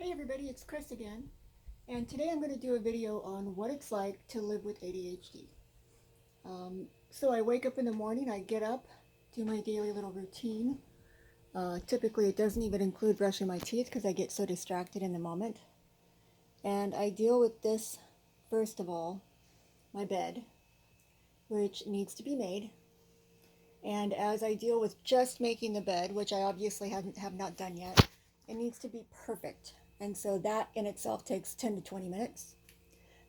Hey everybody, it's Chris again, and today I'm going to do a video on what it's like to live with ADHD. So I wake up in the morning, I get up, do my daily little routine. Typically it doesn't even include brushing my teeth because I get so distracted in the moment. And I deal with this, first of all, my bed, which needs to be made. And as I deal with just making the bed, which I obviously have not done yet, it needs to be perfect. And so that in itself takes 10 to 20 minutes.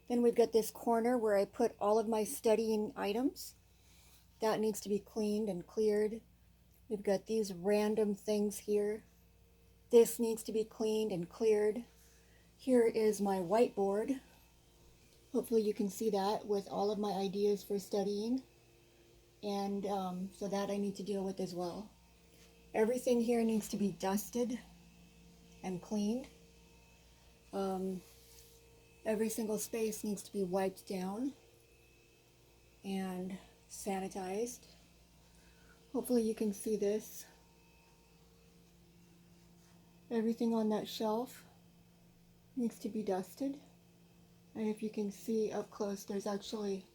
Then we've got this corner where I put all of my studying items. That needs to be cleaned and cleared. We've got these random things here. This needs to be cleaned and cleared. Here is my whiteboard. Hopefully you can see that with all of my ideas for studying. And so that I need to deal with as well. Everything here needs to be dusted and cleaned. Every single space needs to be wiped down and sanitized. Hopefully you can see this. Everything on that shelf needs to be dusted. And if you can see up close, there's actually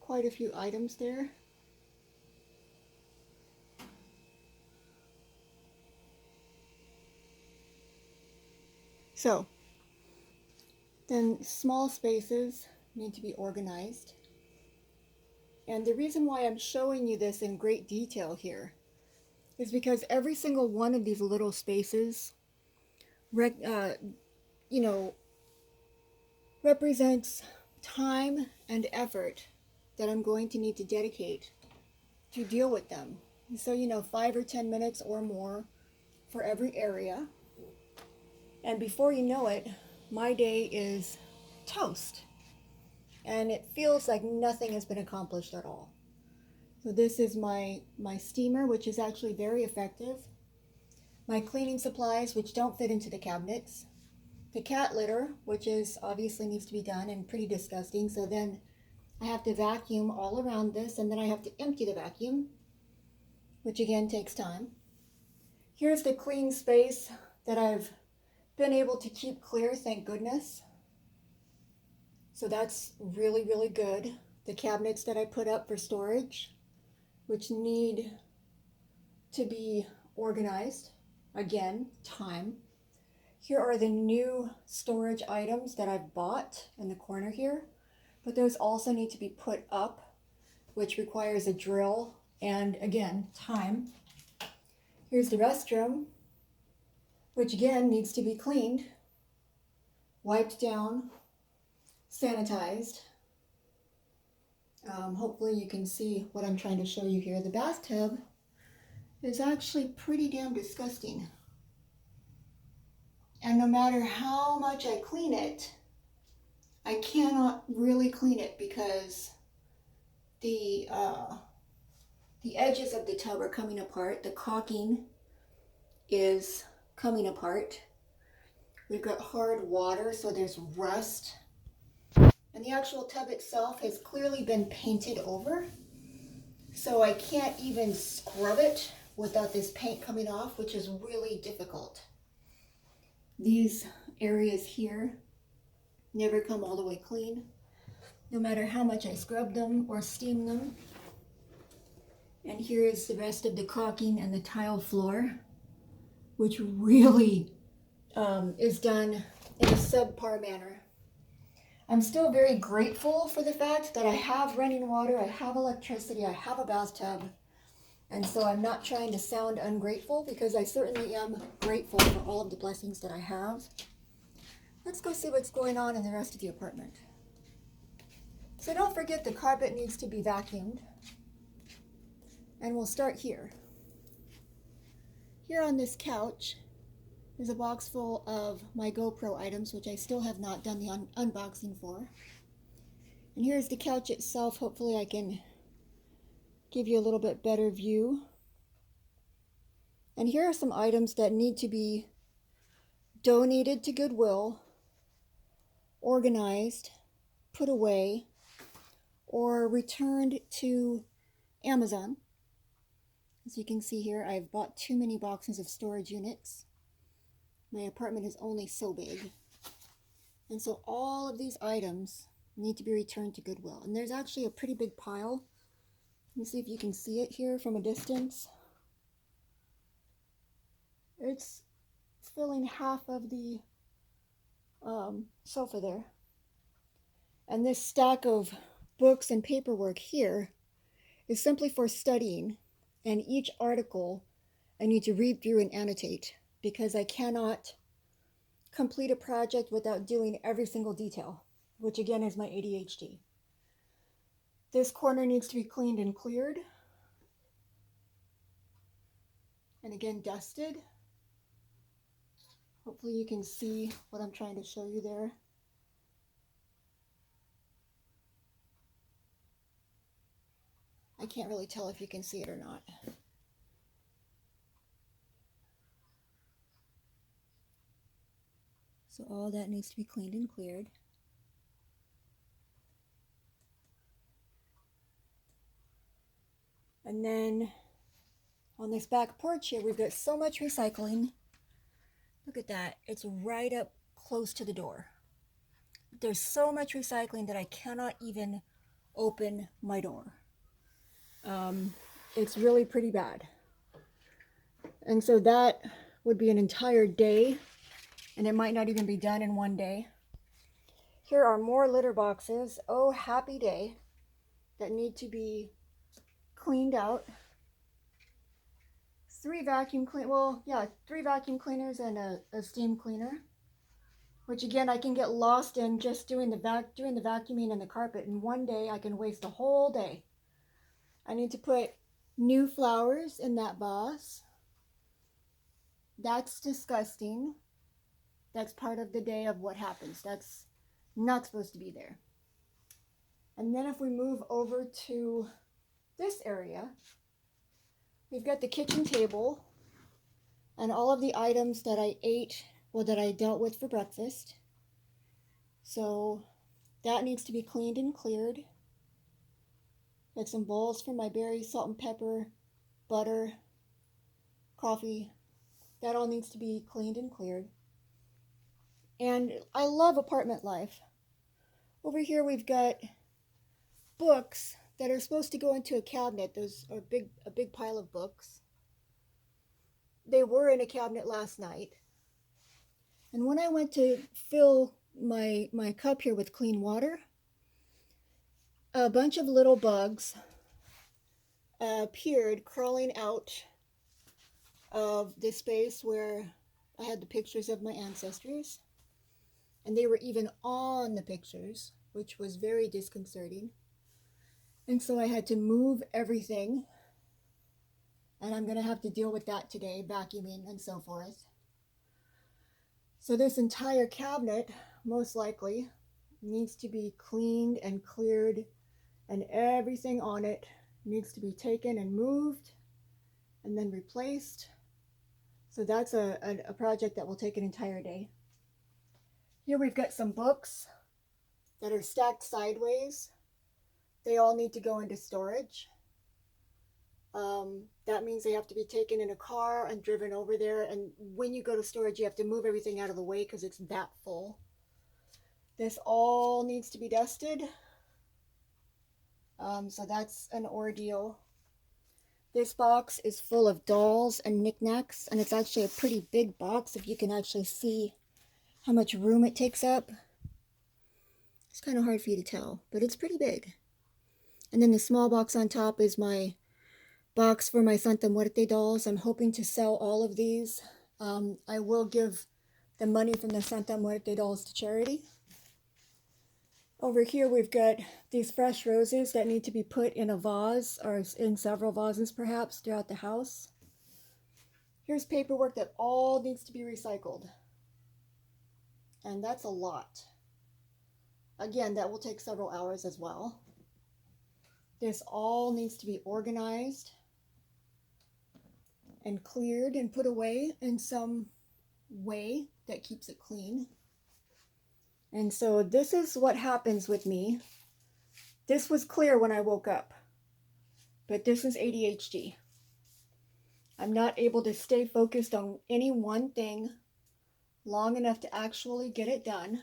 quite a few items there. So, then small spaces need to be organized. And the reason why I'm showing you this in great detail here is because every single one of these little spaces, represents time and effort that I'm going to need to dedicate to deal with them. So, 5 or 10 minutes or more for every area. And before you know it, my day is toast. And it feels like nothing has been accomplished at all. So this is my steamer, which is actually very effective. My cleaning supplies, which don't fit into the cabinets. The cat litter, which is obviously needs to be done and pretty disgusting. So then I have to vacuum all around this, and then I have to empty the vacuum, which again takes time. Here's the clean space that I've been able to keep clear, thank goodness. So that's really, really good. The cabinets that I put up for storage, which need to be organized. Again, time. Here are the new storage items that I've bought in the corner here, but those also need to be put up, which requires a drill and, again, time. Here's the restroom, which again needs to be cleaned, wiped down, sanitized. Hopefully you can see what I'm trying to show you here. The bathtub is actually pretty damn disgusting. And no matter how much I clean it, I cannot really clean it because the edges of the tub are coming apart. The caulking is coming apart. We've got hard water, so there's rust. And the actual tub itself has clearly been painted over. So I can't even scrub it without this paint coming off, which is really difficult. These areas here never come all the way clean, no matter how much I scrub them or steam them. And here is the rest of the caulking and the tile floor, which really is done in a subpar manner. I'm still very grateful for the fact that I have running water, I have electricity, I have a bathtub, and so I'm not trying to sound ungrateful because I certainly am grateful for all of the blessings that I have. Let's go see what's going on in the rest of the apartment. So don't forget the carpet needs to be vacuumed. And we'll start here. Here on this couch is a box full of my GoPro items, which I still have not done the unboxing for. And here's the couch itself. Hopefully I can give you a little bit better view. And here are some items that need to be donated to Goodwill, organized, put away, or returned to Amazon. As you can see here, I've bought too many boxes of storage units. My apartment is only so big. And so all of these items need to be returned to Goodwill. And there's actually a pretty big pile. Let me see if you can see it here from a distance. It's filling half of the sofa there. And this stack of books and paperwork here is simply for studying. And each article I need to read through and annotate because I cannot complete a project without doing every single detail, which again is my ADHD. This corner needs to be cleaned and cleared. And again, dusted. Hopefully you can see what I'm trying to show you there. I can't really tell if you can see it or not. So all that needs to be cleaned and cleared. And then on this back porch here, we've got so much recycling. Look at that. It's right up close to the door. There's so much recycling that I cannot even open my door. It's really pretty bad. And so that would be an entire day, and it might not even be done in one day. Here are more litter boxes, oh happy day, that need to be cleaned out. Three vacuum cleaners and a steam cleaner, which again I can get lost in just doing the vacuuming and the carpet. In one day I can waste a whole day. I need to put new flowers in that vase. That's disgusting. That's part of the day of what happens. That's not supposed to be there. And then if we move over to this area, we've got the kitchen table and all of the items that I ate, that I dealt with for breakfast. So that needs to be cleaned and cleared. Got some bowls for my berries, salt and pepper, butter, coffee. That all needs to be cleaned and cleared. And I love apartment life. Over here we've got books that are supposed to go into a cabinet. Those are a big pile of books. They were in a cabinet last night. And when I went to fill my cup here with clean water, a bunch of little bugs appeared crawling out of the space where I had the pictures of my ancestors. And they were even on the pictures, which was very disconcerting. And so I had to move everything. And I'm going to have to deal with that today, vacuuming and so forth. So this entire cabinet, most likely, needs to be cleaned and cleared, and everything on it needs to be taken and moved and then replaced. So that's a project that will take an entire day. Here we've got some books that are stacked sideways. They all need to go into storage. That means they have to be taken in a car and driven over there. And when you go to storage, you have to move everything out of the way because it's that full. This all needs to be dusted. So that's an ordeal. This box is full of dolls and knickknacks, and it's actually a pretty big box if you can actually see how much room it takes up. It's kind of hard for you to tell, but it's pretty big. And then the small box on top is my box for my Santa Muerte dolls. I'm hoping to sell all of these. I will give the money from the Santa Muerte dolls to charity. Over here we've got these fresh roses that need to be put in a vase, or in several vases perhaps, throughout the house. Here's paperwork that all needs to be recycled. And that's a lot. Again, that will take several hours as well. This all needs to be organized and cleared and put away in some way that keeps it clean. And so this is what happens with me. This was clear when I woke up, but this is ADHD. I'm not able to stay focused on any one thing long enough to actually get it done.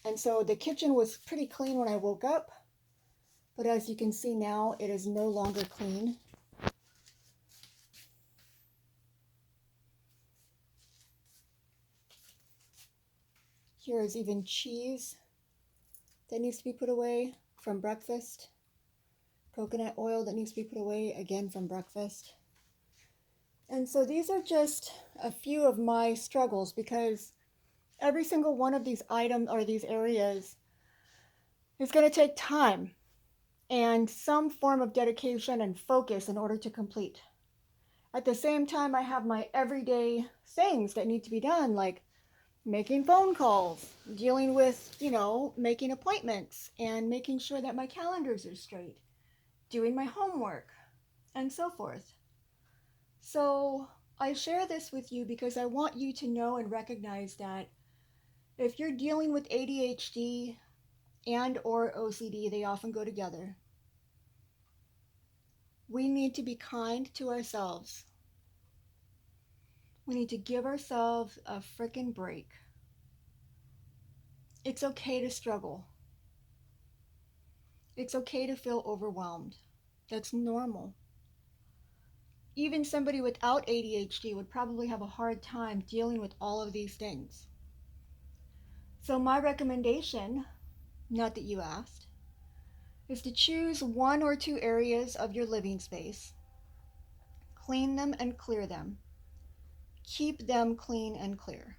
And so the kitchen was pretty clean when I woke up, but as you can see now, it is no longer clean. Here is even cheese that needs to be put away from breakfast. Coconut oil that needs to be put away again from breakfast. And so these are just a few of my struggles, because every single one of these items or these areas is going to take time and some form of dedication and focus in order to complete. At the same time, I have my everyday things that need to be done, like making phone calls, dealing with, making appointments and making sure that my calendars are straight, doing my homework, and so forth. So I share this with you because I want you to know and recognize that if you're dealing with ADHD and or OCD, they often go together. We need to be kind to ourselves. We need to give ourselves a frickin' break. It's okay to struggle. It's okay to feel overwhelmed. That's normal. Even somebody without ADHD would probably have a hard time dealing with all of these things. So my recommendation, not that you asked, is to choose one or two areas of your living space, clean them and clear them, keep them clean and clear.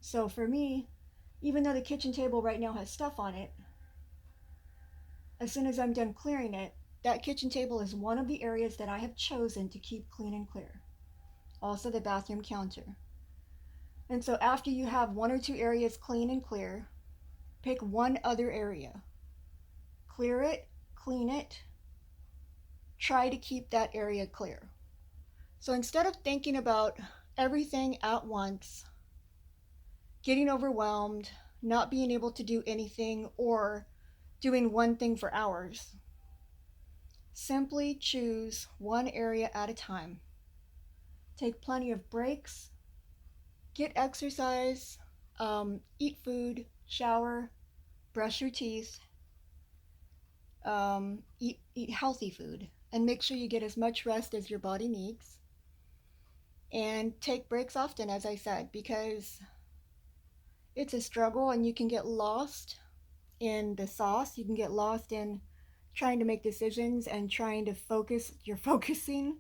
So for me, even though the kitchen table right now has stuff on it, as soon as I'm done clearing it, that kitchen table is one of the areas that I have chosen to keep clean and clear. Also the bathroom counter. And so after you have one or two areas clean and clear, pick one other area. Clear it, clean it, try to keep that area clear. So instead of thinking about everything at once, getting overwhelmed, not being able to do anything, or doing one thing for hours, simply choose one area at a time. Take plenty of breaks, get exercise, eat food, shower, brush your teeth, eat healthy food, and make sure you get as much rest as your body needs. And take breaks often, as I said, because it's a struggle and you can get lost in the sauce. You can get lost in trying to make decisions and trying to focus. You're focusing.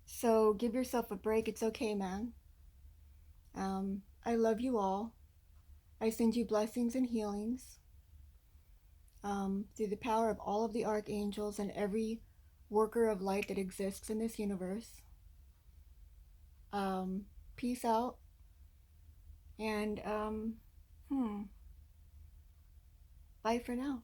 So give yourself a break. It's okay, man. I love you all. I send you blessings and healings through the power of all of the archangels and every worker of light that exists in this universe. Peace out. And bye for now.